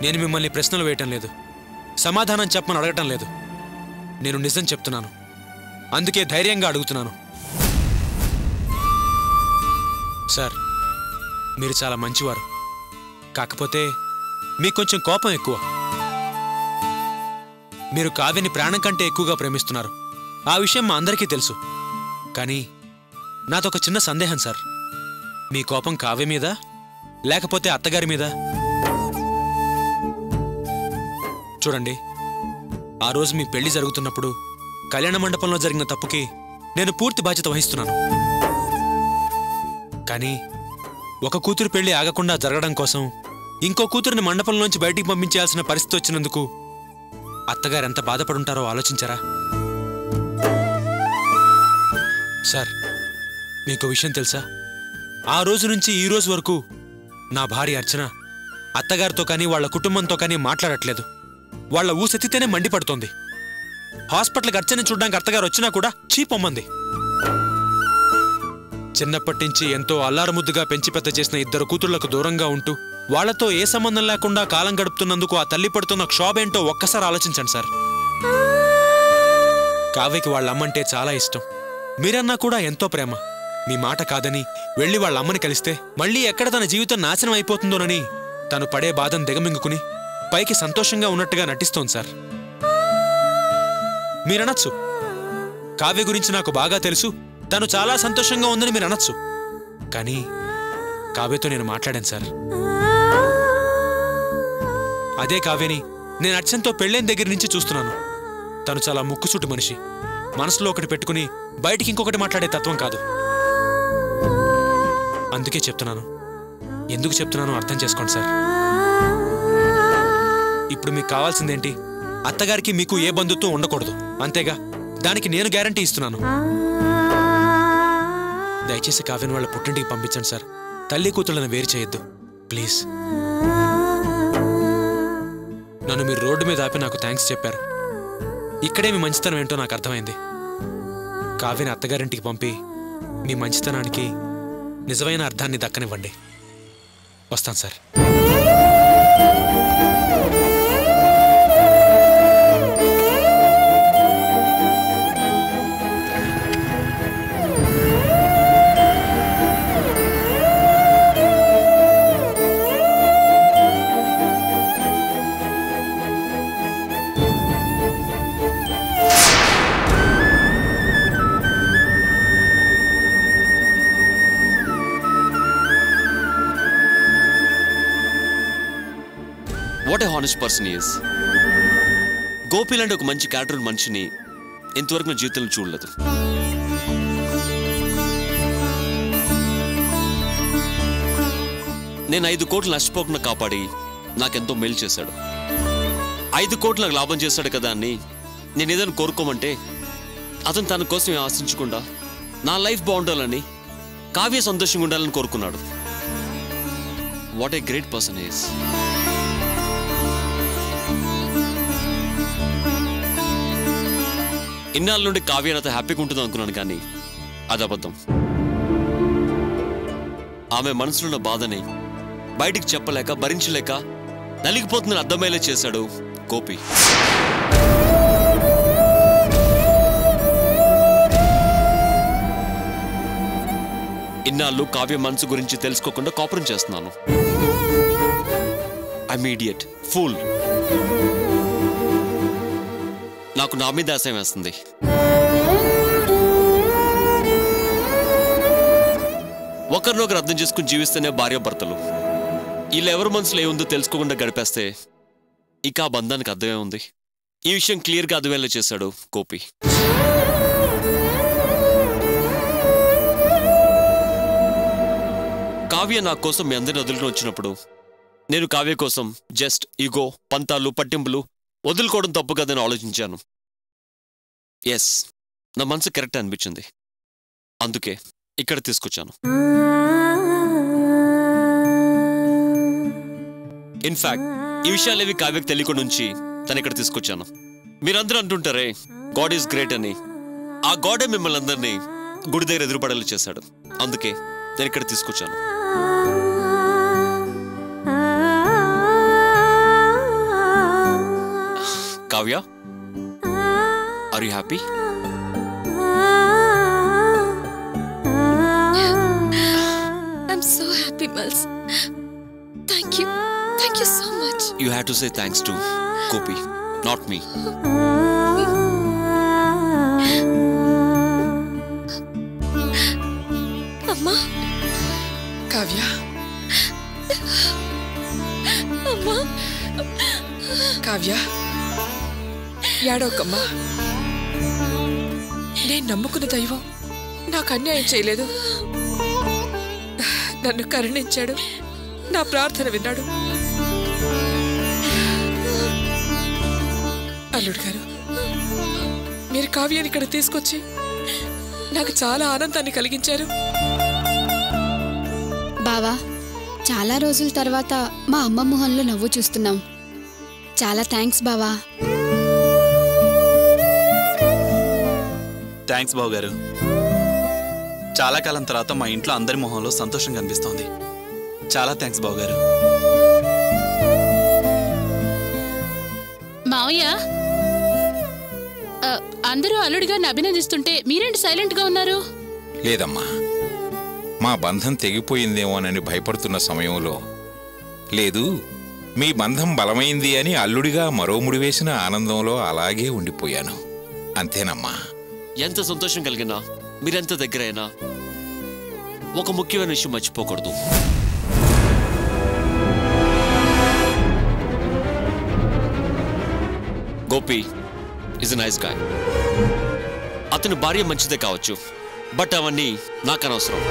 నేను మిమ్మల్ని ప్రశ్నలు వేయటం లేదు, సమాధానం చెప్పమని అడగటం లేదు. నేను నిజం చెప్తున్నాను, అందుకే ధైర్యంగా అడుగుతున్నాను. సార్, మీరు చాలా మంచివారు. కాకపోతే మీకు కొంచెం కోపం ఎక్కువ. మీరు కావ్యని ప్రాణం కంటే ఎక్కువగా ప్రేమిస్తున్నారు. ఆ విషయం మా అందరికీ తెలుసు. కానీ నాదొక చిన్న సందేహం సార్. మీ కోపం కావ్య మీద లేకపోతే అత్తగారి మీద? చూడండి, ఆ రోజు మీ పెళ్లి జరుగుతున్నప్పుడు కళ్యాణ మండపంలో జరిగిన తప్పుకి నేను పూర్తి బాధ్యత వహిస్తున్నాను. కానీ ఒక కూతురు పెళ్లి ఆగకుండా జరగడం కోసం ఇంకో కూతురిని మండపంలోంచి బయటికి పంపించాల్సిన పరిస్థితి వచ్చినందుకు అత్తగారు ఎంత బాధపడుంటారో ఆలోచించారా? సార్, మీకు విషయం తెలుసా? ఆ రోజు నుంచి ఈ రోజు వరకు నా భార్య అర్చన అత్తగారితో కానీ వాళ్ళ కుటుంబంతో కానీ మాట్లాడట్లేదు. వాళ్ళ ఊసెత్తితేనే మండిపడుతోంది. హాస్పిటల్కి అర్చన చూడ్డానికి అత్తగారు వచ్చినా కూడా చీపొమ్మంది. చిన్నప్పటి నుంచి ఎంతో అల్లారముద్దుగా పెంచి పెద్ద చేసిన ఇద్దరు కూతుళ్లకు దూరంగా ఉంటూ వాళ్లతో ఏ సంబంధం లేకుండా కాలం గడుపుతున్నందుకు ఆ తల్లి పడుతున్న క్షోభేంటో ఒక్కసారి ఆలోచించండి సార్. కావ్యకి వాళ్ళ అమ్మంటే చాలా ఇష్టం. మీరన్నా కూడా ఎంతో ప్రేమ. మీ మాట కాదని వెళ్లి వాళ్ళ అమ్మని కలిస్తే మళ్ళీ ఎక్కడ తన జీవితం నాశనం అయిపోతుందోనని తను పడే బాధను దిగమింగుకుని పైకి సంతోషంగా ఉన్నట్టుగా నటిస్తోంది సార్. మీరనొచ్చు, కావ్య గురించి నాకు బాగా తెలుసు, తను చాలా సంతోషంగా ఉందని మీరు అనొచ్చు. కానీ కావ్యతో నేను మాట్లాడాను సార్. అదే కావ్యని నేను అర్చనతో పెళ్ళైన దగ్గర నుంచి చూస్తున్నాను. తను చాలా ముక్కుసూటి మనిషి. మనసులో ఒకటి పెట్టుకుని బయటికి ఇంకొకటి మాట్లాడే తత్వం కాదు. అందుకే చెప్తున్నాను. ఎందుకు చెప్తున్నానో అర్థం చేసుకోండి సార్. ఇప్పుడు మీకు కావాల్సిందేంటి? అత్తగారికి మీకు ఏ బంధుత్వం ఉండకూడదు, అంతేగా? దానికి నేను గ్యారంటీ ఇస్తున్నాను. దయచేసి కావ్యని వాళ్ళ పుట్టింటికి పంపించండి సార్. తల్లి కూతుళ్ళని వేరు చేయొద్దు ప్లీజ్. నన్ను మీరు రోడ్డు మీద ఆపి నాకు థ్యాంక్స్ చెప్పారు. ఇక్కడే మీ మంచితనం ఏంటో నాకు అర్థమైంది. కావ్యని అత్తగారింటికి పంపి మీ మంచితనానికి నిజమైన అర్థాన్ని దక్కనివ్వండి. వస్తాను sir. What a honest person is. Gopi లాంటి ఒక మంచి క్యారెక్టర్ మనిషిని ఇంతవరకు నా జీవితంలో చూడలేదు. నేను 5 కోట్లు నష్టపోకుండా కాపాడి నాకెంతో మేలు చేశాడు. 5 కోట్లు నాకు లాభం చేశాడు కదా అని నేను ఏదైనా కోరుకోమంటే అతను తన కోసం ఏం ఆశించకుండా నా లైఫ్ బాగుండాలని, కావ్య సంతోషంగా ఉండాలని కోరుకున్నాడు. What a great person is. ఇన్నాళ్ళ నుండి కావ్య నాతో హ్యాపీగా ఉంటుంది అనుకున్నాను, కానీ అది అబద్ధం. ఆమె మనసులో ఉన్న బాధని బయటికి చెప్పలేక, భరించలేక నలిగిపోతుందని అర్థమయ్యేలా చేశాడు గోపి. ఇన్నాళ్ళు కావ్య మనసు గురించి తెలుసుకోకుండా కాపురం చేస్తున్నాను. I'm idiot, fool. నాకు నా మీద ఆశయం వేస్తుంది. ఒకరినొకరు అర్థం చేసుకుని జీవిస్తేనే భార్యాభర్తలు. వీళ్ళు ఎవరి మనసులో ఏముందో తెలుసుకోకుండా గడిపేస్తే ఇక ఆ బంధానికి అర్థమే ఉంది. ఈ విషయం క్లియర్గా అర్థమయ్యేలా చేశాడు గోపి. కావ్య నా కోసం మీ అందరిని వదులుకుని వచ్చినప్పుడు నేను కావ్య కోసం జస్ట్ ఈగో, పంతాలు, పట్టింపులు వదులుకోవడం తప్పు కదని ఆలోచించాను. ఎస్, నా మనసు కరెక్ట్ అనిపించింది. అందుకే ఇక్కడ తీసుకొచ్చాను. ఇన్ఫాక్ట్ ఈ విషయాలేవి కావ్యకు తెలియకుండా నుంచి తను ఇక్కడ తీసుకొచ్చాను. మీరందరూ అంటుంటారే గాడ్ ఈజ్ గ్రేట్ అని. ఆ గాడే మిమ్మల్ని అందరినీ గుడి దగ్గర ఎదురుపడేలా చేశాడు. అందుకే నేను ఇక్కడ తీసుకొచ్చాను. Are you happy? I'm so happy, Miles. Thank you so much. You had to say thanks to Gopi, not me. Amma. Kavya, Amma. Kavya ఏడవకమ్మా. నేను నమ్ముకున్న దైవం నాకు అన్యాయం చేయలేదు. నన్ను కరుణించాడు, నా ప్రార్థన విన్నాడు. అల్లుడు గారు, మీరు కావ్యాన్ని ఇక్కడ తీసుకొచ్చి నాకు చాలా ఆనందాన్ని కలిగించారు. బావా, చాలా రోజుల తర్వాత మా అమ్మ మొహంలో నవ్వు చూస్తున్నాం. చాలా థ్యాంక్స్ బావా. థ్యాంక్స్ బావు గారు. చాలా కాలం తర్వాత మా ఇంట్లో అందరి మొహంలో సంతోషం కనిపిస్తోంది. చాలా థ్యాంక్స్ బావు గారు. మావయ్య, అందరూ అల్లుడిగారిని అభినందిస్తుంటే మీరేంటి సైలెంట్గా ఉన్నారు? లేదమ్మా, మా బంధం తెగిపోయిందేమోనని భయపడుతున్న సమయంలో, లేదు మీ బంధం బలమైంది అని అల్లుడిగా మరో ముడివేసిన ఆనందంలో అలాగే ఉండిపోయాను. అంతేనమ్మా. ఎంత సంతోషం కలిగినా, మీరెంత దగ్గరైనా ఒక ముఖ్యమైన విషయం మర్చిపోకూడదు. Gopi is a nice guy. అతని భార్య మంచిదే కావచ్చు, బట్ అవన్నీ నాకు అనవసరం.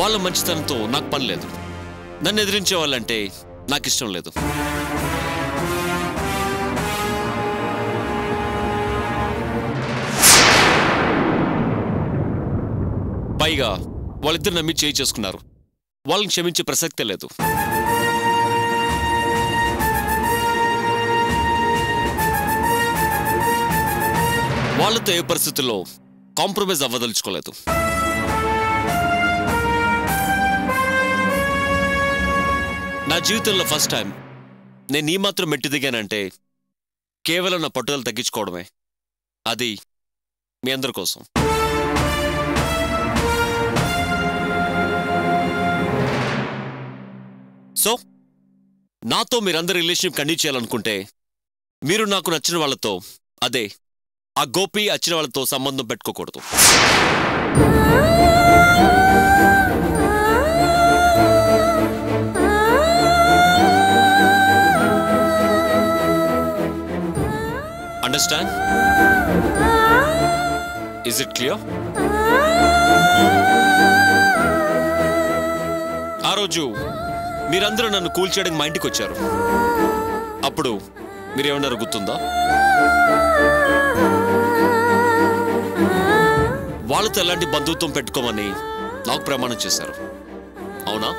వాళ్ళ మంచితనంతో నాకు పని లేదు. నన్ను ఎదిరించే వాళ్ళంటే నాకు ఇష్టం లేదు. పైగా వాళ్ళిద్దరు నమ్మి చేయి చేసుకున్నారు. వాళ్ళని క్షమించే ప్రసక్తే లేదు. వాళ్ళతో ఏ పరిస్థితుల్లో కాంప్రమైజ్ అవ్వదలుచుకోలేదు. నా జీవితంలో ఫస్ట్ టైం నేను ఈ మాత్రం మెట్టి దిగానంటే కేవలం నా పట్టుదల తగ్గించుకోవడమే. అది మీ అందరి కోసం. సో నాతో మీరందరి రిలేషన్షిప్ కంటిన్యూ చేయాలనుకుంటే మీరు నాకు నచ్చిన వాళ్ళతో, అదే ఆ గోపి వచ్చిన వాళ్ళతో సంబంధం పెట్టుకోకూడదు. అండర్స్టాండ్? Is it clear? ఆ రోజు మీరందరూ నన్ను కూల్చేయడానికి మా ఇంటికి వచ్చారు. అప్పుడు మీరేమన్నారు గుర్తుందా? వాళ్ళతో ఎలాంటి బంధుత్వం పెట్టుకోమని నాకు ప్రమాణం చేశారు, అవునా?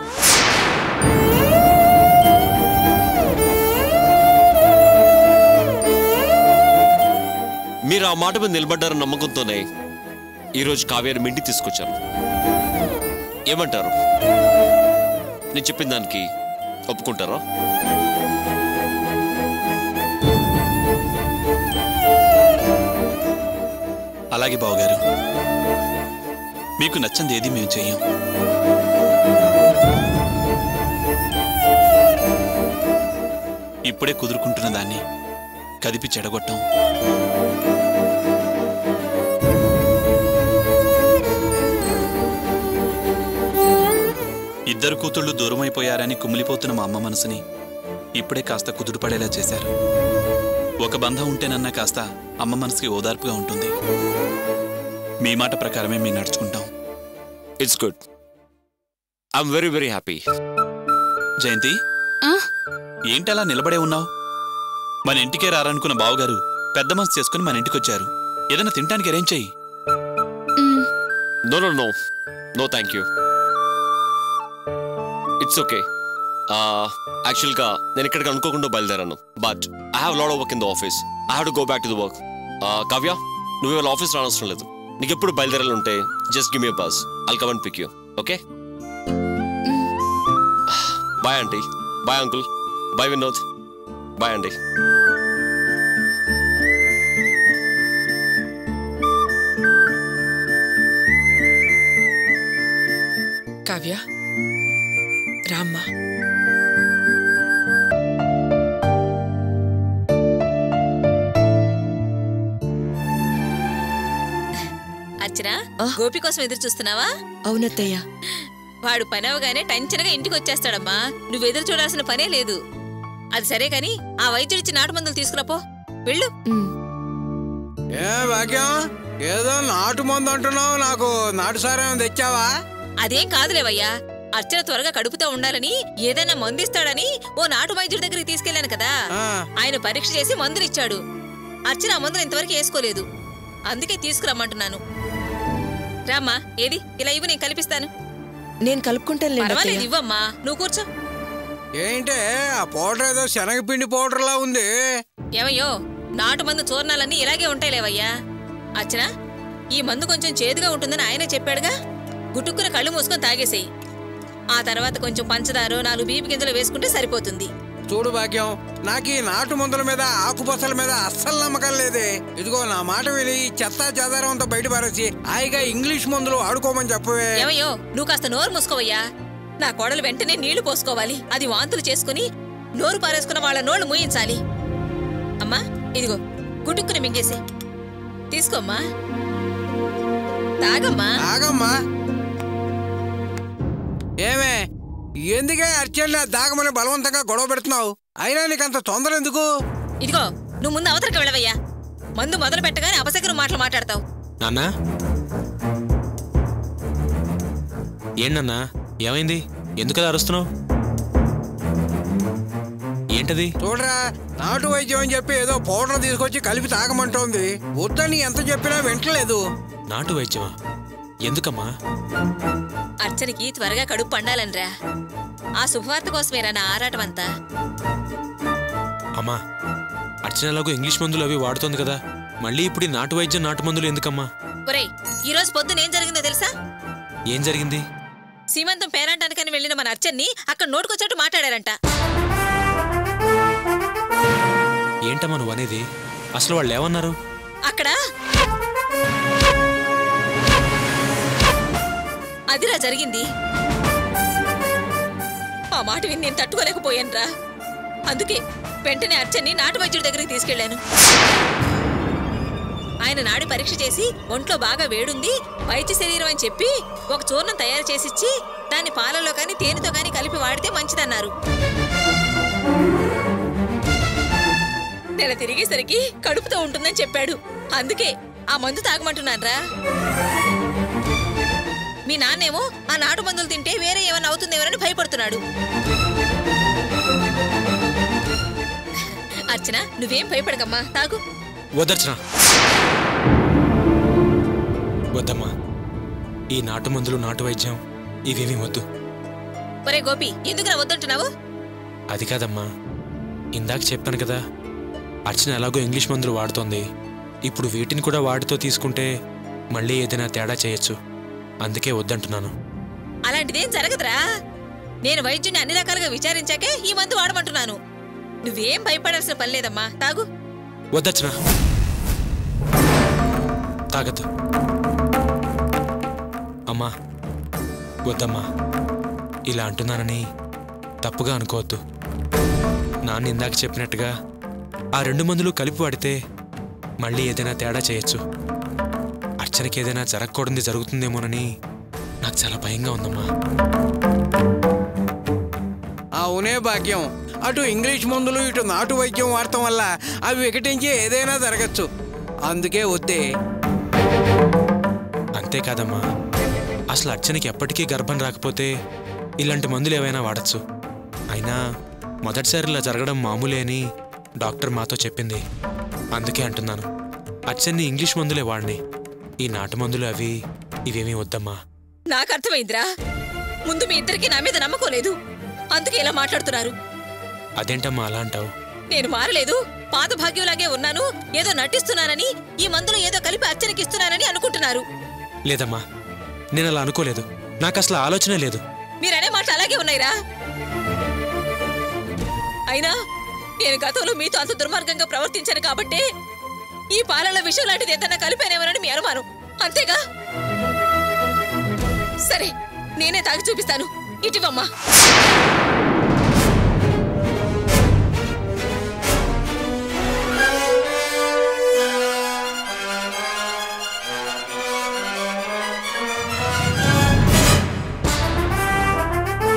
మీరు ఆ మాట మీద నిలబడ్డారన్న నమ్మకంతోనే ఈరోజు కావ్యాన్ని ఇంటికి తీసుకొచ్చాను. ఏమంటారు? నేను చెప్పిన దానికి ఒప్పుకుంటారా? అలాగే బావగారు, మీకు నచ్చంది ఏది మేము చెయ్యం. ఇప్పుడే కుదురుకుంటున్న దాన్ని కదిపి చెడగొట్టం. ఇద్దరు కూతుళ్ళు దూరమైపోయారని కుమిలిపోతున్న మా అమ్మ మనసుని ఇప్పుడే కాస్త కుదురు పడేలా చేశారు. ఒక బంధం ఉంటేనన్నా కాస్త అమ్మ మనసుకి ఓదార్పుగా ఉంటుంది. మీ మాట ప్రకారమే మేము నడుచుకుంటాం. It's good. I'm very very happy. Jayanthi, ఏంటలా నిలబడే ఉన్నావు? మన ఇంటికే రారనుకున్న బావగారు పెద్ద మనసు చేసుకుని మన ఇంటికి వచ్చారు. ఏదైనా తినడానికి అరేంజ్ చెయ్యి. No no no no thank you. It's okay. యాక్చువల్గా నేను ఇక్కడికి అనుకోకుండా బయలుదేరాను. But I have lot of work in the office. I have to go back to the work. Kavya, నువ్వు ఇవాళ ఆఫీస్ రానవసరం లేదు. నీకు ఎప్పుడు బయలుదేరాలి ఉంటే just give me a buzz. I'll come and pick you. Okay? Bye aunty. Bye uncle. Bye Vinod. Bye అండి. కావ్య రామ్మా. అర్చనా, గోపి కోసం ఎదురు చూస్తున్నావా? అవునత్తయ్య. వాడు పని అవగానే టెన్షన్గా ఇంటికి వచ్చేస్తాడమ్మా. నువ్వు ఎదురు చూడాల్సిన పనే లేదు. అది సరే కాని ఆ వైద్యుడిచ్చి నాటు మందులు తీసుకురాపో. వెళ్ళు. ఏ భాగ్యం, ఏదో నాటు మందు అంటున్నావు, నాకు నాటు సారం తెచ్చావా? అదేం కాదులేవయ్యా. అర్చన త్వరగా కడుపుతో ఉండాలని ఏదైనా మందిస్తాడని ఓ నాటు వైద్యుడి దగ్గరికి తీసుకెళ్లాను కదా. ఆయన పరీక్ష చేసి మందులిచ్చాడు. అర్చన ఆ మందులు ఇంతవరకు వేసుకోలేదు. అందుకే తీసుకురమ్మంటున్నాను. రామ్మా, ఏది ఇలా ఇవ్వు, నేను కల్పిస్తాను. నేను కలుపుకుంటాను. పర్వాలేదు, ఇవ్వమ్మా. నువ్వు కూర్చో. ఏంటే ఆ పౌడర్ ఏదో శనగపిండి పౌడర్లా ఉంది. ఏమయ్యో, నాటు మందు చూర్ణాలన్నీ ఇలాగే ఉంటాయిలేవయ్యా. అర్చన, ఈ మందు కొంచెం చేదుగా ఉంటుందని ఆయనే చెప్పాడుగా. గుట్టుక్కున కళ్ళు మూసుకొని తాగేసేయి. ఆ తర్వాత కొంచెం పంచదారు 4 బీపి గింజలు వేసుకుంటే సరిపోతుంది. చూడు భాగ్యం, నాకు ఈ నాటు మందుల మీద ఆకుపసల మీద అస్సలు నమ్మకం లేదే. ఇదిగో నా మాట విని ఈ చెత్తా చెదారం అంతా బయట పారేసి హాయిగా ఇంగ్లీష్ మందులు ఆడుకోమని చెప్పవే. ఏమయ్యో, నువ్వు కాస్త నోరు మూసుకోవయ్యా. నా కోడలు వెంటనే నీళ్లు పోసుకోవాలి. అది వాంతులు చేసుకుని నోరు పారేసుకున్న వాళ్ళ నోళ్లు మూయించాలి. అమ్మా, ఇదిగో గుట్టుక్కుని మింగేసి తీసుకోమ్మా. తాగమ్మా. తాగమ్మా. ఏమే, ఎందుకే అర్చన దాగమని బలవంతంగా గొడవ పెడుతున్నావు? అయినా నీకంత తొందర ఎందుకు? ఇదిగో, నువ్వు ముందు అవతలకి వెళ్ళవయ్యా. మందు మొదలు పెట్టగానే అపశకునం మాటలు మాట్లాడతావు. నాన్నా, ఏంటన్నా, ఏమైంది? ఎందుకలా అరుస్తున్నావు? ఏంటది? చూడరా, నాటు వైద్యం అని చెప్పి ఏదో పౌడర్ తీసుకొచ్చి కలిపి తాగమంటోంది. వద్దని ఎంత చెప్పినా వింటలేదు. నాటు వైద్యమా? ఎందుకమ్మా? అర్చనకి త్వరగా కడుపు పండాలనిరా. ఆ శుభవార్త కోసమేరా నా ఆరాటం అంతా. అమ్మా, అర్చన ఎలాగో ఇంగ్లీష్ మందులు అవి వాడుతోంది కదా, మళ్ళీ ఇప్పుడు ఈ నాటు వైద్యం నాటు మందులు ఎందుకమ్మా? ఒరేయ్, ఈ రోజు పొద్దున ఏం జరిగిందో తెలుసా? ఏం జరిగింది? సీమంతం పేరంటానికని వెళ్ళిన మన అర్చన్ని అక్కడ నోటుకొచ్చేట్టు మాట్లాడారంట. ఏంటమ్మా నువ్వు అనేది? అసలు వాళ్ళు ఏమన్నారు అక్కడ? అదిరా జరిగింది. ఆ మాట విని నేను తట్టుకోలేకపోయానురా. అందుకే వెంటనే అర్చన్ని నాటు వైద్యుడి దగ్గరికి తీసుకెళ్లాను. ఆయన నాడి పరీక్ష చేసి ఒంట్లో బాగా వేడుంది, వైద్య శరీరం అని చెప్పి ఒక చూర్ణం తయారు చేసిచ్చి దాన్ని పాలల్లో కానీ తేనెతో కానీ కలిపి వాడితే మంచిదన్నారు. నెల తిరిగేసరికి కడుపుతో ఉంటుందని చెప్పాడు. అందుకే ఆ మందు తాగమంటున్నాన్రా. మీ నాన్నేమో ఆ నాటు మందులు తింటే వేరే ఏమన్నా అవుతుందేమోనని భయపడుతున్నాడు. అర్చన, నువ్వేం భయపడకమ్మా, తాగు. వద్దర్చన, వద్దమ్మా. ఈ నాటు మందులు నాటు వైద్యం ఇవేమీ వద్దు. ఒరే గోపి, ఎందుకురా వద్దంటున్నావు? అది కాదమ్మా, ఇందాక చెప్పాను కదా, అర్చన ఎలాగో ఇంగ్లీష్ మందులు వాడుతోంది. ఇప్పుడు వీటిని కూడా వాటితో తీసుకుంటే మళ్ళీ ఏదైనా తేడా చేయొచ్చు. అందుకే వద్దంటున్నాను. అలాంటిదేం జరగదురా. నేను వైద్యుని అన్ని రకాలుగా విచారించాకే ఈ మందు వాడమంటున్నాను. నువ్వేం భయపడాల్సిన పని లేదమ్మా, తాగు. వద్దర్చన, తాగద్దు. అమ్మా, వద్దమ్మా. ఇలా అంటున్నానని తప్పుగా అనుకోవద్దు. నాన్న ఇందాక చెప్పినట్టుగా ఆ 2 మందులు కలిపి వాడితే మళ్ళీ ఏదైనా తేడా చేయొచ్చు. అర్చనకి ఏదైనా జరగకూడదు జరుగుతుందేమోనని నాకు చాలా భయంగా ఉందమ్మా. అవునే భాగ్యం, అటు ఇంగ్లీష్ మందులు ఇటు నాటు వైద్యం వాడటం వల్ల అవి వికటించి ఏదైనా జరగచ్చు. అందుకే వద్దే. అంతేకాదమ్మా, అసలు అర్చనకి ఎప్పటికీ గర్భం రాకపోతే ఇలాంటి మందులు ఏవైనా వాడచ్చు. అయినా మొదటిసారి ఇలా జరగడం మామూలే అని డాక్టర్ మాతో చెప్పింది. అందుకే అంటున్నాను, అర్చన్ని ఇంగ్లీష్ మందులే వాడిని. ఈ నాటు మందులు అవి ఇవేమీ వద్దమ్మా. నాకు అర్థమైందిరా. ముందు మీ ఇద్దరికి నా మీద నమ్మకం లేదు, అందుకే ఇలా మాట్లాడుతున్నారు. అదేంటమ్మా అలా అంటావు? నేను మారలేదు, పాత భాగ్యంలాగే ఉన్నాను. ఏదో నటిస్తున్నానని, ఈ మందులు ఏదో కలిపి అర్చనకి ఇస్తున్నానని అనుకుంటున్నారు. లేదమ్మా, నేను అలా అనుకోలేదు. నాకు అసలు ఆలోచనే లేదు. మీరనే మాట అలాగే ఉన్నాయిరా. అయినా నేను గతంలో మీతో అంత దుర్మార్గంగా ప్రవర్తించాను కాబట్టే ఈ పాలల విషయం లాంటిది ఏదన్నా కలిపానేమోనని మీ అనుమానం, అంతేగా? సరే, నేనే తాగి చూపిస్తాను. ఇటువమ్మా.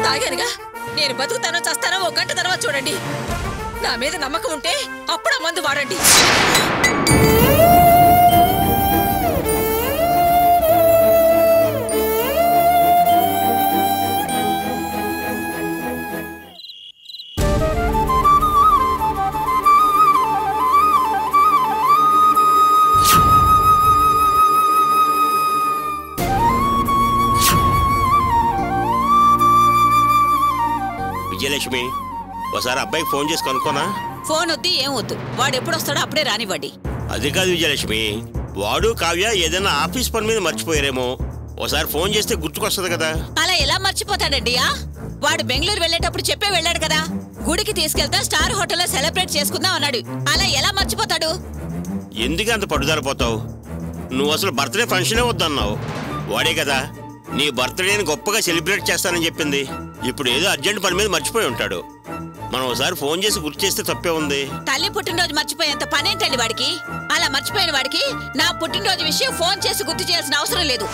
తాగానుగా, నేను బతుకుతానో చస్తానో 1 గంట తర్వాత చూడండి. నా మీద నమ్మకం ఉంటే అప్పుడు ఆ మందు వాడండి. విజయలక్ష్మి, ఒకసారి అబ్బాయికి ఫోన్ చేసి కనుక్కోనా? ఫోన్ వద్దు, ఏం వద్దు. వాడు ఎప్పుడు వస్తాడో అప్పుడే రానివ్వండి. అది కాదు విజయలక్ష్మి, వాడు కావ్య ఏదైనా ఆఫీస్ పని మీద మర్చిపోయారేమో. ఒకసారి ఫోన్ చేస్తే గుర్తుకొస్తుంది కదా. అలా ఎలా మర్చిపోతాడండి? వాడు బెంగళూరు వెళ్ళేటప్పుడు చెప్పే వెళ్ళాడు కదా, గుడికి తీసుకెళ్తా స్టార్ హోటల్లో సెలబ్రేట్ చేసుకుందాం అన్నాడు. అలా ఎలా మర్చిపోతాడు? ఎందుకు అంత పట్టుదలపోతావు? నువ్వు అసలు బర్త్డే ఫంక్షనే వద్దన్నావు. వాడే కదా నీ బర్త్డేని గొప్పగా సెలబ్రేట్ చేస్తానని చెప్పింది. ఇప్పుడు ఏదో అర్జెంట్ పని మీద మర్చిపోయి ఉంటాడు. మనం ఒకసారి ఫోన్ చేసి గుర్తు చేస్తే తప్పే ఉంది. తల్లి పుట్టినరోజు మర్చిపోయేంత పనేంటండి వాడికి? అలా మర్చిపోయిన వాడికి నా పుట్టినరోజు విషయం ఫోన్ చేసి గుర్తు చేయాల్సిన అవసరం లేదు.